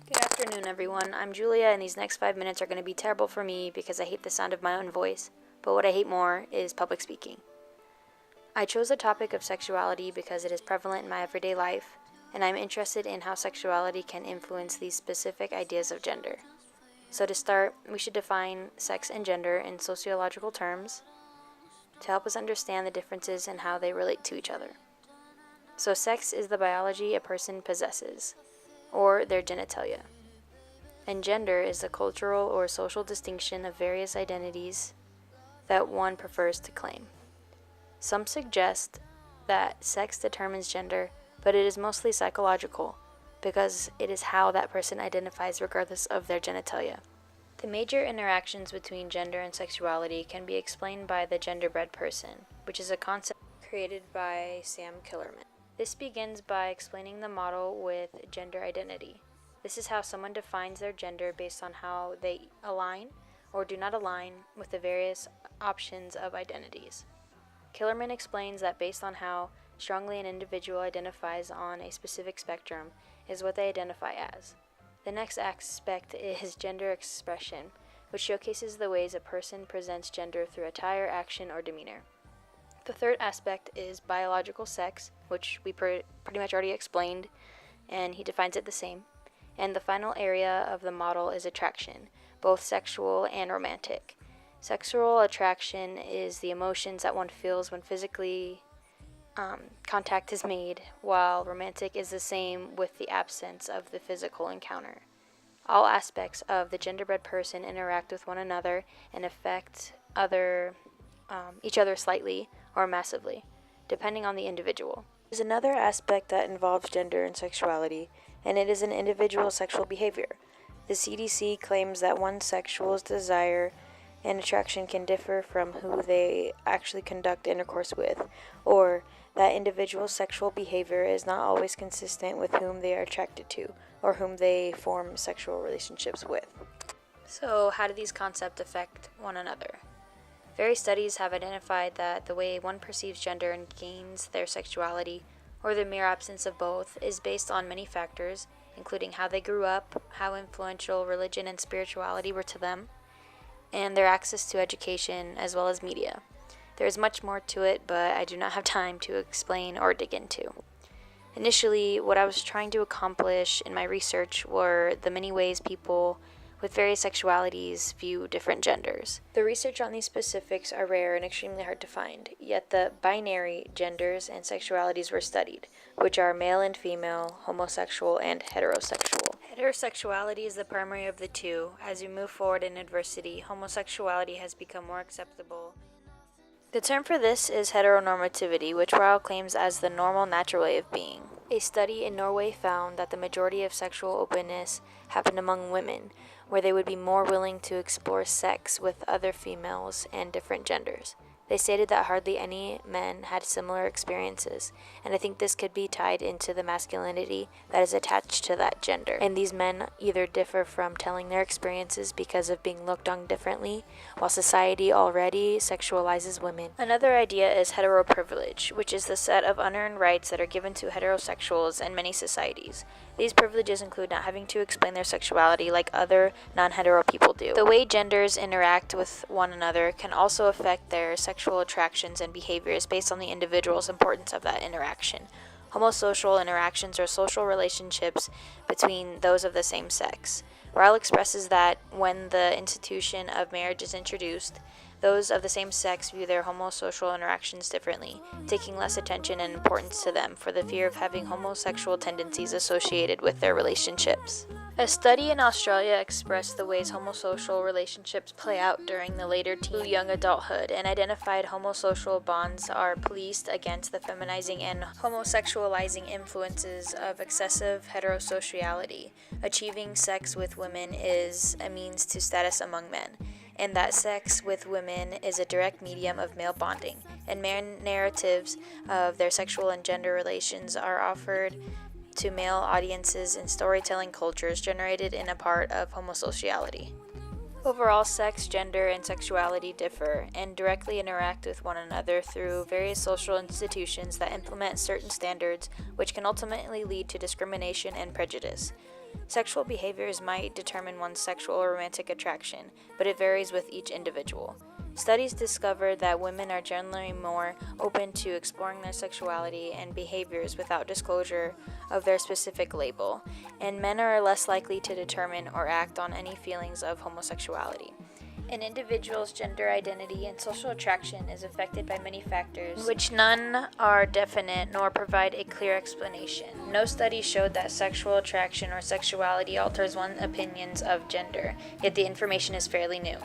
Good afternoon, everyone. I'm Julia, and these next 5 minutes are going to be terrible for me because I hate the sound of my own voice, but what I hate more is public speaking. I chose the topic of sexuality because it is prevalent in my everyday life, and I'm interested in how sexuality can influence these specific ideas of gender. So to start, we should define sex and gender in sociological terms to help us understand the differences and how they relate to each other. So sex is the biology a person possesses, or their genitalia. And gender is the cultural or social distinction of various identities that one prefers to claim. Some suggest that sex determines gender, but it is mostly psychological because it is how that person identifies regardless of their genitalia. The major interactions between gender and sexuality can be explained by the genderbread person, which is a concept created by Sam Killerman. This begins by explaining the model with gender identity. This is how someone defines their gender based on how they align or do not align with the various options of identities. Killerman explains that based on how strongly an individual identifies on a specific spectrum is what they identify as. The next aspect is gender expression, which showcases the ways a person presents gender through attire, action, or demeanor. The third aspect is biological sex, which we pretty much already explained, and he defines it the same. And the final area of the model is attraction, both sexual and romantic. Sexual attraction is the emotions that one feels when physically contact is made, while romantic is the same with the absence of the physical encounter. All aspects of the genderbread person interact with one another and affect each other slightly or massively, depending on the individual. There's another aspect that involves gender and sexuality, and it is an individual's sexual behavior. The CDC claims that one's sexual desire and attraction can differ from who they actually conduct intercourse with, or that individual's sexual behavior is not always consistent with whom they are attracted to, or whom they form sexual relationships with. So, how do these concepts affect one another? Various studies have identified that the way one perceives gender and gains their sexuality, or the mere absence of both, is based on many factors, including how they grew up, how influential religion and spirituality were to them, and their access to education as well as media. There is much more to it, but I do not have time to explain or dig into. Initially, what I was trying to accomplish in my research were the many ways people with various sexualities view different genders. The research on these specifics are rare and extremely hard to find, yet the binary genders and sexualities were studied, which are male and female, homosexual, and heterosexual. Heterosexuality is the primary of the two. As we move forward in adversity, homosexuality has become more acceptable. The term for this is heteronormativity, which Ryle claims as the normal, natural way of being. A study in Norway found that the majority of sexual openness happened among women, where they would be more willing to explore sex with other females and different genders. They stated that hardly any men had similar experiences, and I think this could be tied into the masculinity that is attached to that gender. And these men either differ from telling their experiences because of being looked on differently, while society already sexualizes women. Another idea is heteroprivilege, which is the set of unearned rights that are given to heterosexuals in many societies. These privileges include not having to explain their sexuality like other non-hetero people do. The way genders interact with one another can also affect their sexual attractions and behaviors based on the individual's importance of that interaction. Homosocial interactions are social relationships between those of the same sex. Ryle expresses that when the institution of marriage is introduced, those of the same sex view their homosocial interactions differently, taking less attention and importance to them for the fear of having homosexual tendencies associated with their relationships. A study in Australia expressed the ways homosocial relationships play out during the later teen young adulthood and identified homosocial bonds are policed against the feminizing and homosexualizing influences of excessive heterosexuality. Achieving sex with women is a means to status among men, and that sex with women is a direct medium of male bonding, and male narratives of their sexual and gender relations are offered to male audiences in storytelling cultures generated in a part of homosociality. Overall, sex, gender, and sexuality differ and directly interact with one another through various social institutions that implement certain standards which can ultimately lead to discrimination and prejudice. Sexual behaviors might determine one's sexual or romantic attraction, but it varies with each individual. Studies discover that women are generally more open to exploring their sexuality and behaviors without disclosure of their specific label, and men are less likely to determine or act on any feelings of homosexuality. An individual's gender identity and social attraction is affected by many factors, which none are definite nor provide a clear explanation. No study showed that sexual attraction or sexuality alters one's opinions of gender, yet the information is fairly new.